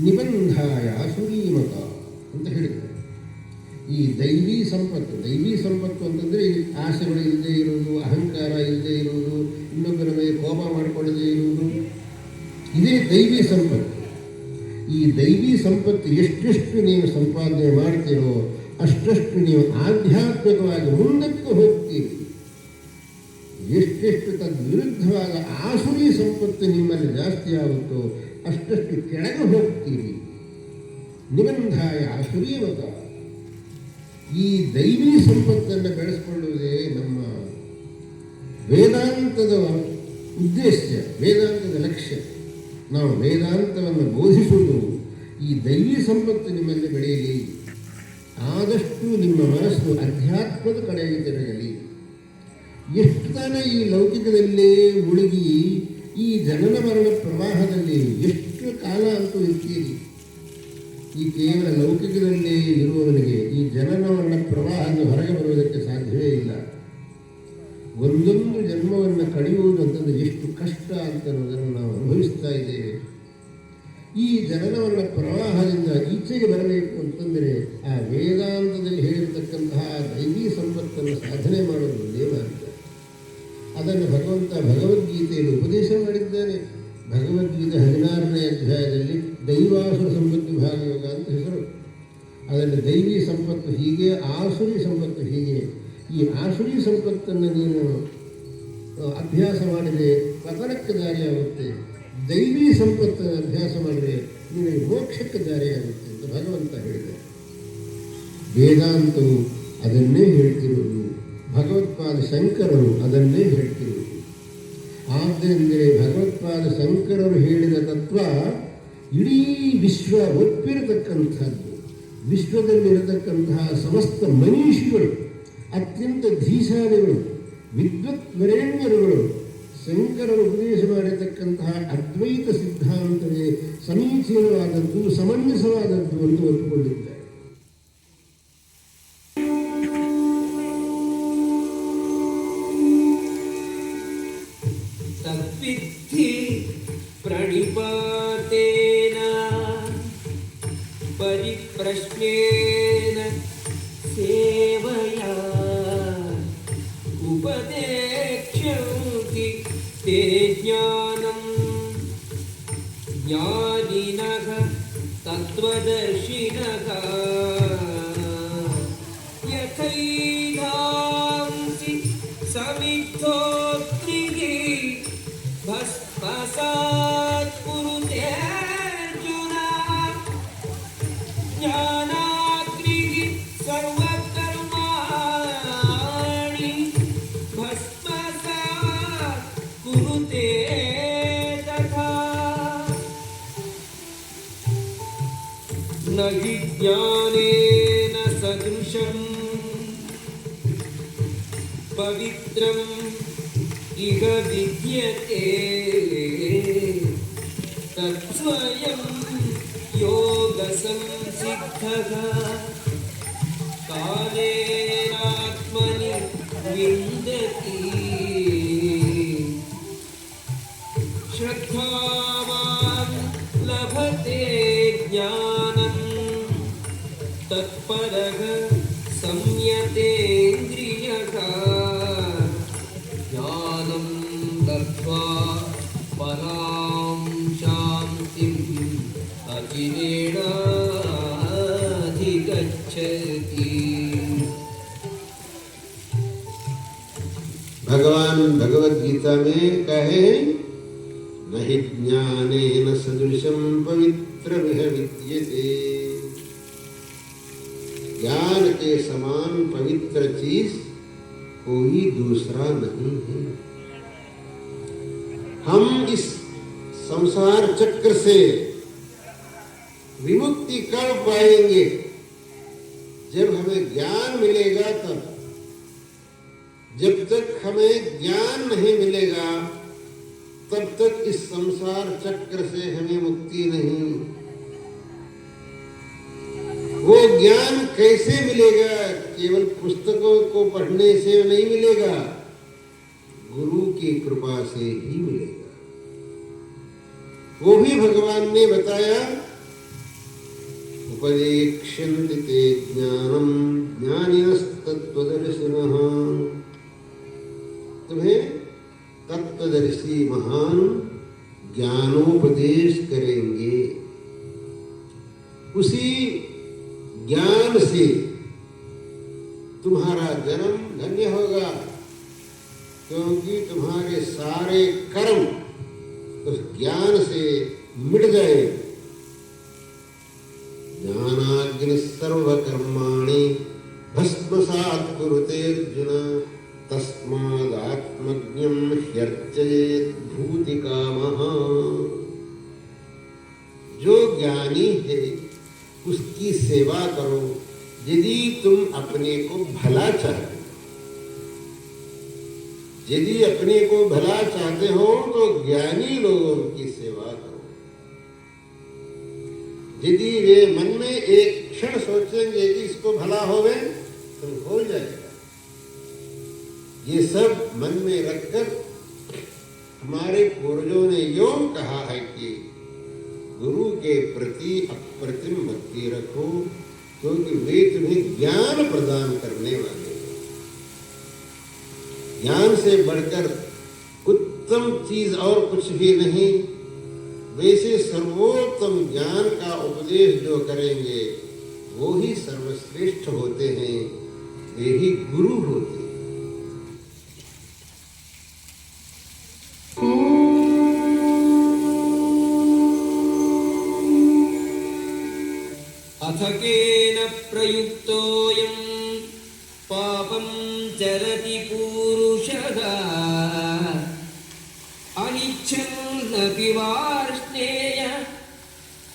ನಿಬಂಧಾಯ ಸುರೀಮತ ಅಂತ ಹೇಳಿದರು. ಈ ದೈವೀ ಸಂಪತ್ತು ಅಂತಂದರೆ ಆಸೆಗಳು ಇಲ್ಲದೆ ಇರುವುದು, ಅಹಂಕಾರ ಇಲ್ಲದೆ ಇರುವುದು, ಇನ್ನೊಬ್ಬರ ಮೇಲೆ ಕೋಪ ಮಾಡಿಕೊಳ್ಳದೆ ಇರುವುದು, ಇದೇ ದೈವೀ ಸಂಪತ್ತು. ಈ ದೈವೀ ಸಂಪತ್ತು ಎಷ್ಟೆಷ್ಟು ನೀವು ಸಂಪಾದನೆ ಮಾಡ್ತೀರೋ ಅಷ್ಟಷ್ಟು ನೀವು ಆಧ್ಯಾತ್ಮಿಕವಾಗಿ ಮುಂದಕ್ಕೆ ಹೋಗ್ತೀರಿ. ಎಷ್ಟೆಷ್ಟು ತದ್ವಿರುದ್ಧವಾದ ಆಸುರಿ ಸಂಪತ್ತು ನಿಮ್ಮಲ್ಲಿ ಜಾಸ್ತಿ ಆಗುತ್ತೋ ಅಷ್ಟಷ್ಟು ಕೆಳಗೆ ಹೋಗ್ತೀರಿ. ನಿಬಂಧಾಯ ಆಸುರೀಮತ. ಈ ದೈವೀ ಸಂಪತ್ತನ್ನು ಬೆಳೆಸ್ಕೊಳ್ಳುವುದೇ ನಮ್ಮ ವೇದಾಂತದ ಉದ್ದೇಶ, ವೇದಾಂತದ ಲಕ್ಷ್ಯ. ನಾವು ವೇದಾಂತವನ್ನು ಬೋಧಿಸುವುದು ಈ ದೈವೀ ಸಂಪತ್ತು ನಿಮ್ಮಲ್ಲಿ ಬೆಳೆಯಲಿ, ಆದಷ್ಟು ನಿಮ್ಮ ಮನಸ್ಸು ಅಧ್ಯಾತ್ಮದ ಕಡೆಗೆ ತಿರುಗಲಿ. ಎಷ್ಟು ತಾನೇ ಈ ಲೌಕಿಕದಲ್ಲೇ ಮುಳುಗಿ ಈ ಜನನ ಮರಣ ಪ್ರವಾಹದಲ್ಲಿ ಎಷ್ಟು ಕಾಲ ಅಂತೂ ಇರ್ತೀರಿ. ಈ ಕೇವಲ ಲೌಕಿಕದಲ್ಲೇ ಇರುವವನಿಗೆ ಈ ಜನನ ಮರಣ ಪ್ರವಾಹದಿಂದ ಹೊರಗೆ ಬರುವುದಕ್ಕೆ ಸಾಧ್ಯವೇ ಇಲ್ಲ. ಒಂದೊಂದು ಜನ್ಮವನ್ನು ಕಳೆಯುವುದು ಅಂತಂದರೆ ಎಷ್ಟು ಕಷ್ಟ ಅಂತ ಅನ್ನೋದನ್ನು ನಾವು ಅನುಭವಿಸ್ತಾ ಇದ್ದೇವೆ. ಈ ಜನನವನ್ನ ಪ್ರವಾಹದಿಂದ ಈಚೆಗೆ ಬರಬೇಕು ಅಂತಂದರೆ ಆ ವೇದಾಂತದಲ್ಲಿ ಹೇಳಿರತಕ್ಕಂತಹ ದೈವೀ ಸಂಪತ್ತನ್ನು ಸಾಧನೆ ಮಾಡುವುದು ಒಂದೇ ಮಾರ್ಗ. ಅದನ್ನು ಭಗವಂತ ಭಗವದ್ಗೀತೆಯಲ್ಲಿ ಉಪದೇಶ ಮಾಡಿದ್ದಾನೆ. ಭಗವದ್ಗೀತೆ 16ನೇ ಅಧ್ಯಾಯದಲ್ಲಿ ದೈವಾಸುರ ಸಂಪತ್ತು ಭಾಗಯೋಗ ಅಂತ ಹೆಸರು. ಅದರಲ್ಲಿ ದೈವೀ ಸಂಪತ್ತು ಹೀಗೆ, ಆಸುರಿ ಸಂಪತ್ತು ಹೀಗೆ. ಈ ಆಸುರಿ ಸಂಪತ್ತನ್ನು ನೀನು ಅಭ್ಯಾಸ ಮಾಡಿದರೆ ಪತನಕ್ಕೆ ದಾರಿಯಾಗುತ್ತೆ, ದೈವೀ ಸಂಪತ್ತನ್ನು ಅಭ್ಯಾಸ ಮಾಡಿದರೆ ನಿನಗೆ ಮೋಕ್ಷಕ್ಕೆ ದಾರಿಯಾಗುತ್ತೆ ಅಂತ ಭಗವಂತ ಹೇಳಿದೆ. ವೇದಾಂತವು ಅದನ್ನೇ ಹೇಳ್ತಿರುವುದು, ಭಗವತ್ಪಾದ ಶಂಕರರು ಅದನ್ನೇ ಹೇಳ್ತಿರುವುದು. ಆದ್ದರಿಂದಲೇ ಭಗವತ್ಪಾದ ಶಂಕರರು ಹೇಳಿದ ತತ್ವ ಇಡೀ ವಿಶ್ವ ಒಪ್ಪಿರತಕ್ಕಂಥದ್ದು. ವಿಶ್ವದಲ್ಲಿರತಕ್ಕಂತಹ ಸಮಸ್ತ ಮನೀಷಿಗಳು, ಅತ್ಯಂತ ಧೀಶಾಲಿಗಳು, ವಿದ್ವತ್ ವರೇಣ್ಯರುಗಳು ಶಂಕರರು ಉಪದೇಶ ಮಾಡಿರತಕ್ಕಂತಹ ಅದ್ವೈತ ಸಿದ್ಧಾಂತವೇ ಸಮೀಚೀನವಾದದ್ದು, ಸಮಂಜಸವಾದದ್ದು ಎಂದು ಒಪ್ಪಿಕೊಂಡಿದ್ದಾರೆ. ತದ್ವಿಧಿ ಪ್ರಣಿಪಾತೇನ तत्त्वदर्शनेन सेवया उपदेक्ष्यन्ति ते ज्ञानम् ज्ञानिनः तत्त्वदर्शिनः यथैधांसि समिद्धोत्रिः भस्मसात् कुरुते अर्जुन ज्ञानाग्निः सर्वकर्माणि भस्मसात् कुरुते तथा न हि ज्ञानेन सदृशम् पवित्रम् इह विद्यते तत्स्वयं योगसंसिद्धः कालेनात्मनि विन्दति श्रद्धावान् लभते ज्ञानं तत्परः संयतेन्द्रियः ज्ञानं लब्ध्वा परां शान्तिम् अचिरेणाधिगच्छति। भगवान भगवद गीता में कहे न हि ज्ञानेन सदृशं पवित्रमिह विद्यते। ज्ञान के समान पवित्र चीज कोई दूसरा नहीं है। हम इस संसार चक्र से विमुक्ति कर पाएंगे जब हमें ज्ञान मिलेगा तब। जब तक हमें ज्ञान नहीं मिलेगा तब तक इस संसार चक्र से हमें मुक्ति नहीं। वो ज्ञान कैसे मिलेगा? केवल पुस्तकों को पढ़ने से नहीं मिलेगा, गुरु की कृपा से ही मिलेगा। वो भी भगवान ने बताया उपदेक्ष्यन्ति ते ज्ञानम् ज्ञानिनस्तत्त्वदर्शिनः। तुम्हें तत्त्वदर्शी महान ज्ञानोपदेश करेंगे। उसी ज्ञान से तुम्हारा जन्म धन्य होगा, क्योंकि तुम्हारे सारे कर्म उस ज्ञान से मिट गए। ज्ञानाग्नि सर्वकर्माणि भस्मसात् कुरुते अर्जुन तस्मादात्मज्ञं ह्यर्चयेत् भूतिकामः। जो ज्ञानी है उसकी सेवा करो यदि तुम अपने को भला चाहते हो। यदि अपने को भला चाहते हो तो ज्ञानी लोगों की सेवा करो। यदि वे मन में एक क्षण सोचेंगे कि इसको भला होवे तो हो जाएगा। ये सब मन में रखकर हमारे पूर्वजों ने यूं कहा है कि गुरु के प्रति अप्रतिम भक्ति रखो, क्योंकि वे तुम्हें ज्ञान प्रदान करने वाले हैं। ज्ञान से बढ़कर उत्तम चीज और कुछ भी नहीं। वैसे सर्वोत्तम ज्ञान का उपदेश जो करेंगे वो ही सर्वश्रेष्ठ होते हैं, वे ही गुरु होते हैं। अथ केन प्रयुक्तोऽयं पापं चरति पूरुषः अनिच्छन्नपि वार्ष्णेय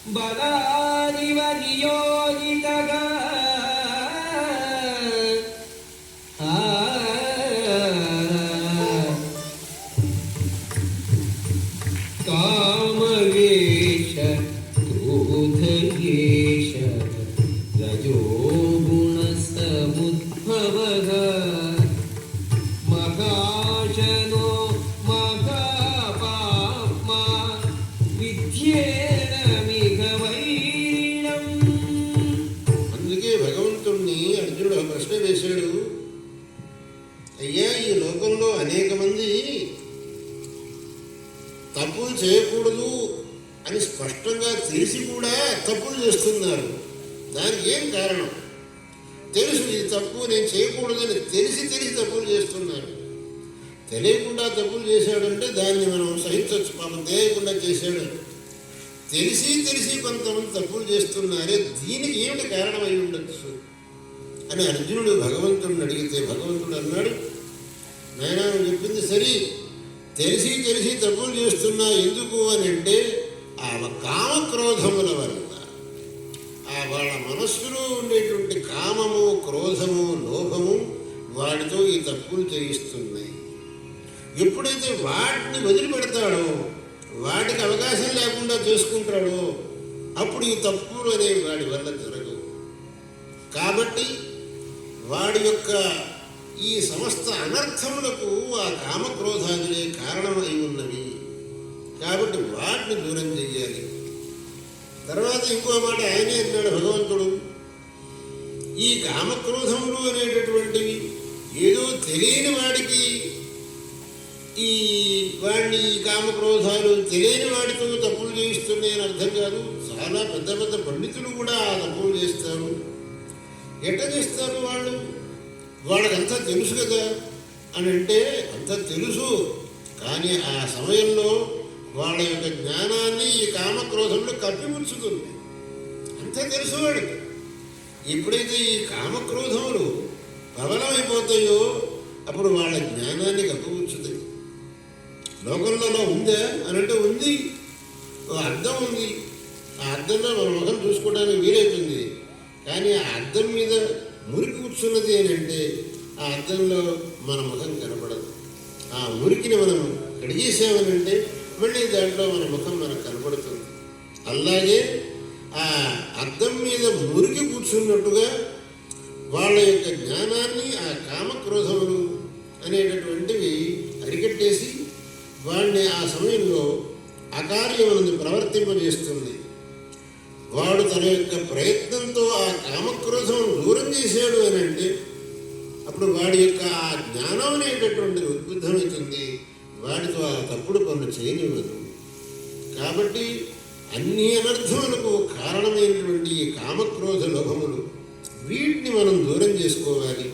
बलादिव नियोजितः कामयेष क्रोधयेष रजो गुणस्तमुद्भवः महाशनो महापाप्मा विद्येनमिह वैरिणम्। తప్పులు చేయకూడదు అని స్పష్టంగా తెలిసి కూడా తప్పులు చేస్తున్నారు. దానికి ఏం కారణం? తెలుసు ఇది తప్పు, నేను చేయకూడదని తెలిసి తప్పులు చేస్తున్నారు. తెలియకుండా తప్పులు చేశాడంటే దాన్ని మనం సహించవచ్చు, పాపం తెలియకుండా చేశాడు. తెలిసి కొంతమంది తప్పులు చేస్తున్నారే, దీనికి ఏమిటి కారణమై ఉండొచ్చు అని అర్జునుడు భగవంతుడిని అడిగితే భగవంతుడు అన్నాడు, నాయనా నువ్వు చెప్పింది సరి, తెలిసి తప్పులు చేస్తున్నా ఎందుకు అని అంటే ఆ కామక్రోధముల వల్ల, వాళ్ళ మనస్సులో ఉండేటువంటి కామము, క్రోధము, లోభము వాడితో ఈ తప్పులు చేయిస్తున్నాయి. ఎప్పుడైతే వాటిని వదిలిపెడతాడో, వాటికి అవకాశం లేకుండా చేసుకుంటాడో అప్పుడు ఈ తప్పులు అనేవి వాడి వల్ల జరగవు. కాబట్టి వాడి యొక్క ఈ సమస్త అనర్థములకు ఆ కామక్రోధాదులే కారణమై ఉన్నవి. కాబట్టి వాటిని దూరం చెయ్యాలి. తర్వాత ఇంకో మాట ఆయనే అన్నాడు భగవంతుడు, ఈ కామక్రోధములు అనేటటువంటివి ఏదో తెలియని వాడికి వాడిని కామక్రోధాలు తెలియని వాడితో తప్పులు చేయిస్తున్నాయని అర్థం కాదు. చాలా పెద్ద పండితులు కూడా ఆ తప్పులు చేస్తారు. ఎట్లా చేస్తారు వాళ్ళు? వాళ్ళకంతా తెలుసు కదా అని అంటే అంతా తెలుసు, కానీ ఆ సమయంలో వాళ్ళ యొక్క జ్ఞానాన్ని ఈ కామక్రోధంలో కప్పిపుచ్చుతుంది. అంతా తెలుసు వాడికి. ఎప్పుడైతే ఈ కామక్రోధములు ప్రబలమైపోతాయో అప్పుడు వాళ్ళ జ్ఞానాన్ని కప్పిపుచ్చుతాయి. లోకంలో ఉందా అని అంటే ఉంది, అర్థం ఉంది. ఆ అర్థంలో మన ముఖం చూసుకోవడానికి వీలవుతుంది, కానీ ఆ అద్దం మీద మురికి కూర్చున్నది అని అంటే ఆ అద్దంలో మన ముఖం కనపడదు. ఆ మురికిని మనం కడిగేసామని అంటే మళ్ళీ దాంట్లో మన ముఖం మనకు కనపడుతుంది. అలాగే ఆ అద్దం మీద మురికి కూర్చున్నట్టుగా వాళ్ళ యొక్క జ్ఞానాన్ని ఆ కామక్రోధములు అనేటటువంటివి అరికట్టేసి వాడిని ఆ సమయంలో అకార్యములను ప్రవర్తింపజేస్తుంది. వాడు తన యొక్క ప్రయత్నంతో ఆ కామక్రోధమును దూరం చేశాడు అని అంటే అప్పుడు వాడి యొక్క ఆ జ్ఞానం అనేటటువంటిది ఉద్బుద్ధమవుతుంది. వాడితో ఆ తప్పుడు పనులు చేయనివ్వదు. కాబట్టి అన్ని అనర్థములకు కారణమైనటువంటి ఈ కామక్రోధ లోభములు, వీటిని మనం దూరం చేసుకోవాలి.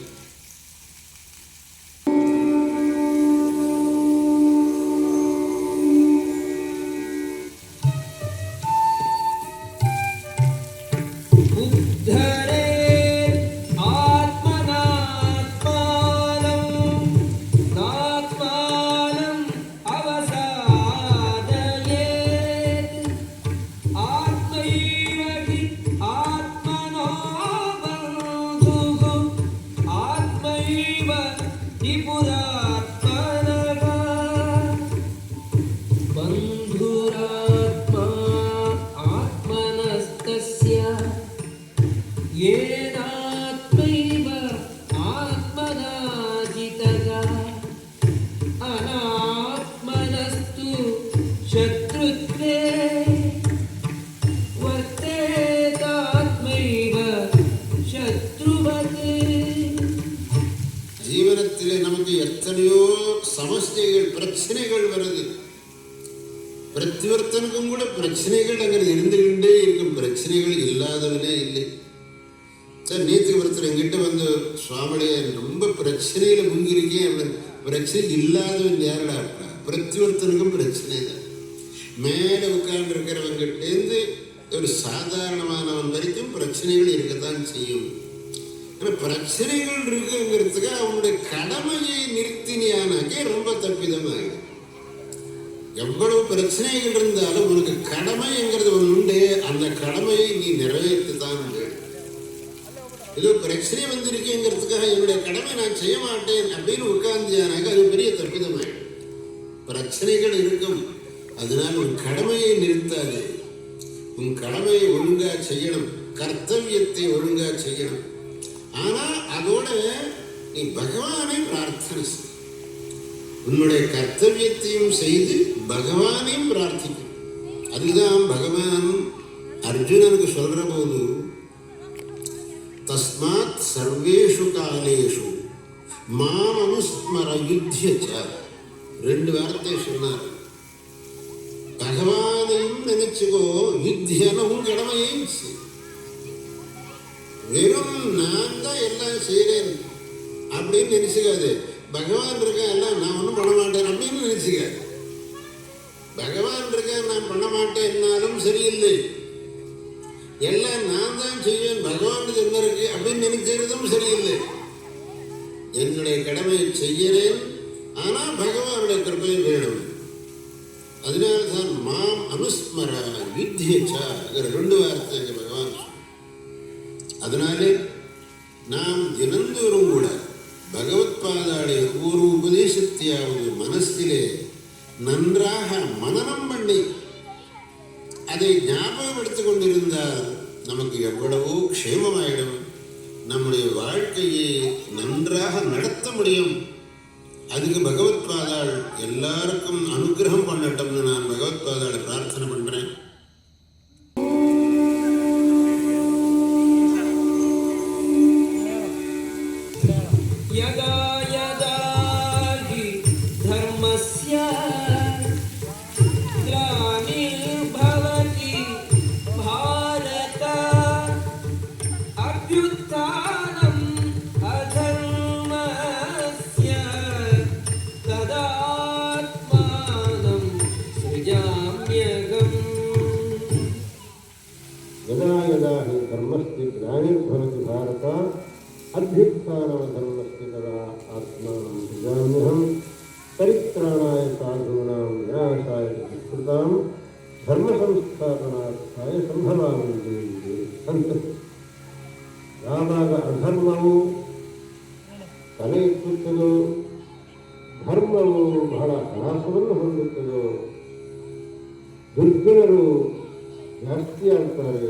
ஜீவனத்திலே நமக்கு எத்தனையோ சமஸ்தைகள், பிரச்சனைகள் வருது. பிரத்திவர்த்தனுக்கும் கூட பிரச்சனைகள் அங்கே இருந்துகிட்டே இருக்கும். பிரச்சனைகள் இல்லாதவனே இல்லை. சார் நேற்று ஒருத்தர் எங்கிட்ட வந்து சுவாமியே ரொம்ப பிரச்சனையில் முங்கிருக்கேன் அப்படின்னு. பிரச்சனை இல்லாதவன் யாரடா இருக்கா? பிரத்திவர்த்தனுக்கும் பிரச்சனை தான். மேலே உட்கார்ந்துருக்கிறவங்கிட்டேருந்து ஒரு சாதாரணமானவன் வரைக்கும் பிரச்சனைகள் இருக்கத்தான் செய்யும். ஆனால் பிரச்சனைகள் இருக்குங்கிறதுக்கு அவனுடைய கடமையை நிறுத்தினியானாக்கே ரொம்ப தப்பிதமாகிடும். எவ்வளவு பிரச்சனைகள் இருந்தாலும் உனக்கு கடமைங்கிறது ஒன்று உண்டு, அந்த கடமையை நீ நிறைவேற்றத்தான் வேண்டும். ஏதோ பிரச்சனை வந்திருக்கேங்கிறதுக்காக என்னுடைய கடமை நான் செய்ய மாட்டேன் அப்படின்னு உட்கார்ந்தியானாக்க அது பெரிய தப்பிதமாகிடும். பிரச்சனைகள் இருக்கும், அதனால் உன் கடமையை நிறுத்தாது. உன் கடமையை ஒழுங்கா செய்யணும், கர்த்தவியத்தை ஒழுங்கா செய்யணும். ஆனால் அதோட நீ பகவானை பிரார்த்தனை செய். உன்னுடைய கர்த்தவியத்தையும் செய்து பகவானையும் பிரார்த்திக்கும். அதுதான் பகவான் அர்ஜுனனுக்கு சொல்ற போது தஸ்மாத் சர்வேஷு காலேஷு மாம் அனுஸ்மர யுத்ய ச, ரெண்டு வார்த்தை சொன்னார். பகவானையும் நினைச்சுக்கோ, வித்தியனவும் கடமையும் செய். வெறும் நான் தான் எல்லாம் செய்கிறேன் அப்படின்னு நினைச்சுக்காது. பகவான் இருக்கா எல்லாம் நான் ஒன்றும் பண்ண மாட்டேன் அப்படின்னு நினைச்சுக்காது. பகவான் இருக்கா நான் பண்ண மாட்டேன்னாலும் சரியில்லை, எல்லாம் நான் தான் செய்வேன் பகவானுக்கு என்ன இருக்கு அப்படின்னு நினைக்கிறதும் சரியில்லை. என்னுடைய கடமையை செய்கிறேன், ஆனால் பகவானுடைய கிருபை வேணும். அதனால்தான் மாம் அனுஸ்மர வித்தியச்சா 2 வார்த்தை இங்கே பகவான். அதனாலே நாம் தினந்தோறும் கூட பகவத் பாதாடைய ஒரு உபதேசத்தையாவது மனசிலே நன்றாக மனனம் பண்ணி அதை ஞாபகப்படுத்திக் கொண்டிருந்தால் நமக்கு எவ்வளவோ க்ஷேமமாயிடும். நம்முடைய வாழ்க்கையை நன்றாக நடத்த முடியும். அதுக்கு பகவத் பாதாள் எல்லாருக்கும் அனுகிரகம் பண்ணட்டும்னு நான் பகவத் பாதாளை பிரார்த்தனை பண்றேன். யதா யதா ஹி தர்மஸ்ய ग्लानिर्भवति भारत अभ्युत्थानम् अधर्मस्य तदात्मानं सृजाम्यहम्. यदा यदा हि धर्मस्य ग्लानिर्भवति भारत अभ्युत्थानमधर्मस्य तदा आत्मानं सृजाम्यहम्. परित्राणाय साधूनां विनाशाय दुष्कृतां धर्म संस्थापनार्थाय संभवामि ಅಂತ. ಯಾವಾಗ ಅಧರ್ಮವು ತಲೆ ಎತ್ತುತ್ತದೋ, ಧರ್ಮವು ಬಹಳ ಹ್ರಾಸವನ್ನು ಹೊಂದುತ್ತದೋ, ದುರ್ಜನರು ಜಾಸ್ತಿ ಆಗ್ತಾರೆ,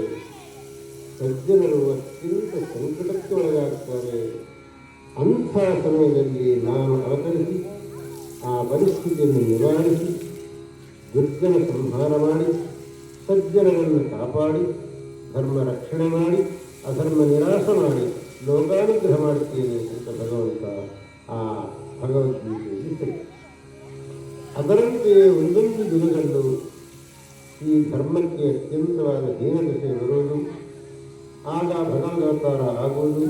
ಸಜ್ಜನರು ಅತ್ಯಂತ ಸಂಕಟಕ್ಕೆ ಒಳಗಾಗ್ತಾರೆ. ಅಂಥ ಸಮಯದಲ್ಲಿ ನಾನು ಅವತರಿಸಿ ಆ ಪರಿಸ್ಥಿತಿಯನ್ನು ನಿವಾರಿಸಿ ದುರ್ಜನ ಸಂಹಾರ ಮಾಡಿ ಸಜ್ಜನರನ್ನು ಕಾಪಾಡಿ ಧರ್ಮ ರಕ್ಷಣೆ ಮಾಡಿ ಅಧರ್ಮ ನಿರಾಸ ಮಾಡಿ ಲೋಕಾನುಗ್ರಹ ಮಾಡುತ್ತೇನೆ ಅಂತ ಭಗವಂತ ಆ ಭಗವದ್ಗೀತೆಯಲ್ಲಿ ಹೇಳಿ. ಅದರಂತೆಯೇ ಒಂದೊಂದು ದಿನದಲ್ಲೂ ಈ ಧರ್ಮಕ್ಕೆ ಅತ್ಯಂತವಾದ ದೀನದಶೆ ಬರುವುದು, ಆಗ ಭಗವದವತಾರ ಆಗುವುದು,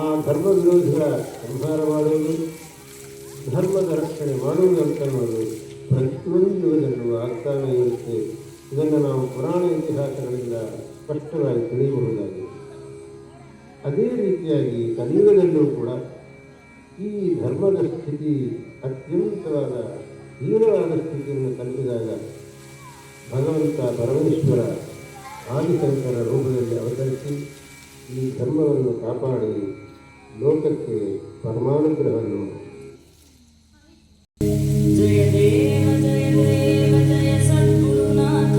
ಆ ಧರ್ಮ ವಿರೋಧಿಗಳ ಸಂಹಾರ ಮಾಡುವುದು, ಧರ್ಮದ ರಕ್ಷಣೆ ಮಾಡುವುದು ಅಂತ ಅನ್ನೋದು ಪ್ರತಿಯೊಂದು ಯುಗದಲ್ಲೂ ಆಗ್ತಾನೇ ಇರುತ್ತೆ. ಇದನ್ನು ನಾವು ಪುರಾಣ ಇತಿಹಾಸಗಳಿಂದ ಸ್ಪಷ್ಟವಾಗಿ ತಿಳಿಯಬಹುದಾಗಿದೆ. ಅದೇ ರೀತಿಯಾಗಿ ಕಲಿಯುಗದಲ್ಲೂ ಕೂಡ ಈ ಧರ್ಮದ ಸ್ಥಿತಿ ಅತ್ಯಂತವಾದ ಹೀನವಾದ ಸ್ಥಿತಿಯನ್ನು ತಲುಪಿದಾಗ ಭಗವಂತ ಪರಮೇಶ್ವರ ಆದಿಶಂಕರ ರೂಪದಲ್ಲಿ ಅವತರಿಸಿ ಈ ಧರ್ಮವನ್ನು ಕಾಪಾಡಿ ಲೋಕಕ್ಕೆ ಪರಮಾನುಗ್ರಹವನ್ನು. जय देव जय देव जय सद्गुरुनाथ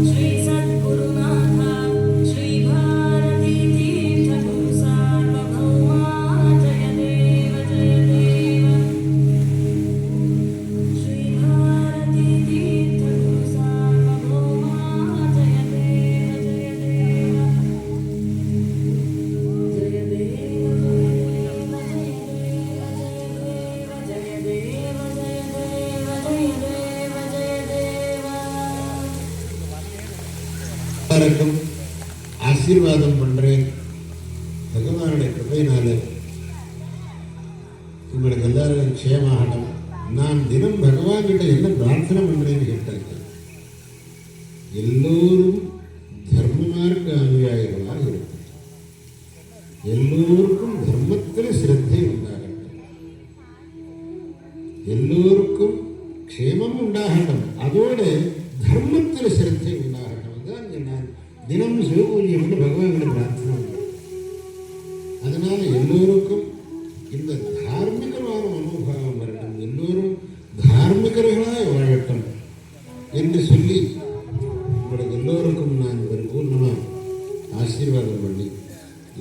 श्री सद्गुरुनाथ श्री भारती तीर्थ गुरु सार्वभौमा. जय देव जय देव श्री भारती तीर्थ गुरु सार्वभौमा. जय देव जय देव जय देव जय देव எல்லாருக்கும் ஆசீர்வாதம் பண்றேன். பகவானுடைய கிருபையினால உங்களுக்கு எல்லாருக்கும் க்ஷேமாகட்டும். நான் தினம் பகவான் கிட்ட என்ன பிரார்த்தனை பண்றேன்னு கேட்டாங்க, எல்லோரும் தர்மமார்க்க அனுயாயிகளாக இருக்கும், எல்லோருக்கும் தர்மத்தில் சிரத்தை உண்டாகட்டும், எல்லோருக்கும் க்ஷேமம் உண்டாகட்டும், அதோடு தர்மத்தில் சிரத்தை உண்டாகட்டும். தான் நான் தினம் சிவபூஜை பண்ணி பகவான்கிட்ட பிரார்த்தனை பண்ணுறேன். அதனால எல்லோருக்கும் இந்த தார்மீகமான மனோபாவம் வரட்டும், எல்லோரும் தார்மீகர்களாக வாழட்டும் என்று சொல்லி உங்களுக்கு எல்லோருக்கும் நான் பரிபூர்ணமாக ஆசீர்வாதம் பண்ணி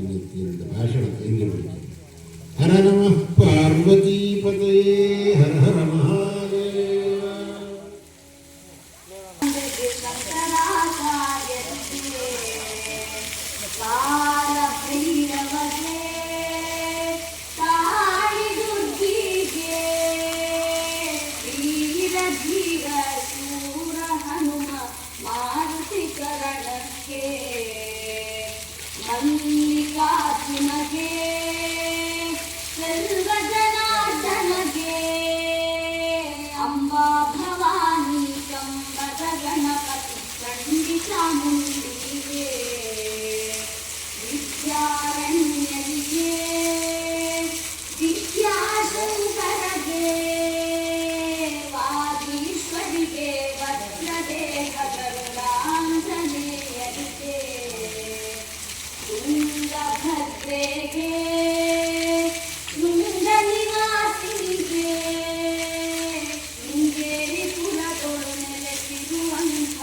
இன்னைக்கு இந்த பாஷணத்தை இங்கே முடிக்கிறேன். ஹர நம பார்வதி பதயே ஹர ஹர மகாதேவ. ಧೀರ ಧೀರ ಶೂರ ಚಾಮುಂಡಿಗೆ ವಿದ್ಯಾರಣ್ಯನಿಗೆ ವಿದ್ಯಾಶಂಕರಗೆ ವಾಗೀಶ್ವರಿಗೆ ವಜ್ರದೇಹ ಗರುಡಾಂಜನೇಯರಿಗೆ ತುಂಗಭದ್ರೆಗೆ ಶೃಂಗ ನಿವಾಸಿನಿಗೆ ಶೃಂಗೇರಿ ಪುರದೊಳು ನೆಲೆಸಿರುವಂಥ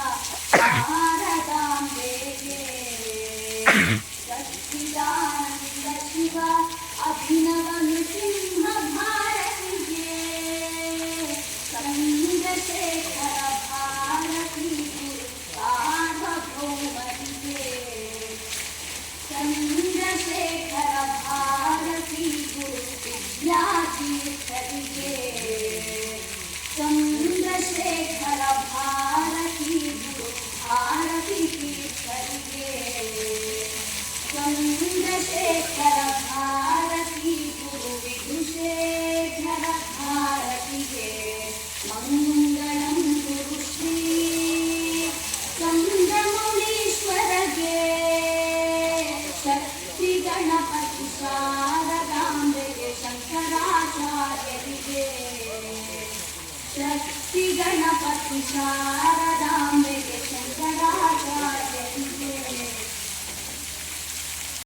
ಶಾರದಾಂಬೆಗೆ ಸಚ್ಚಿದಾನಂದ ಶಿವ ಅಭಿನವ ನೃಸಿಂಹ ಭಾರತಿಗೆ ಚಂದ್ರಶೇಖರ ಭಾರತಿ ಗುರು ಸಾರ್ವಭೌಮರಿಗೆ ಚಂದ್ರಶೇಖರ ಭಾರತಿ ಗುರು ವಿದ್ಯಾತೀರ್ಥರಿಗೆ ಚಂದ್ರಶೇಖರ ಭಾರತಿ ಗುರು ಭಾರತಿ ತೀರ್ಥರಿಗೆ ಚಂದ್ರಶೇಖರ ಭಾರತಿ ಗುರು ವಿಧುಶೇಖರ ಭಾರತಿಗೆ ಮಂಗಳಂ ಗುರು ಶ್ರೀ ಚಂದ್ರಮೌಳೀಶ್ವರಗೆ ಶಕ್ತಿ ಗಣಪತಿ ಶಾರದಾಂಬೆಗೆ ಶಂಕರಾಚಾರ್ಯರಿಗೆ ಶಕ್ತಿ ಗಣಪತಿ ಶಾರದಾಂಬೆಗೆ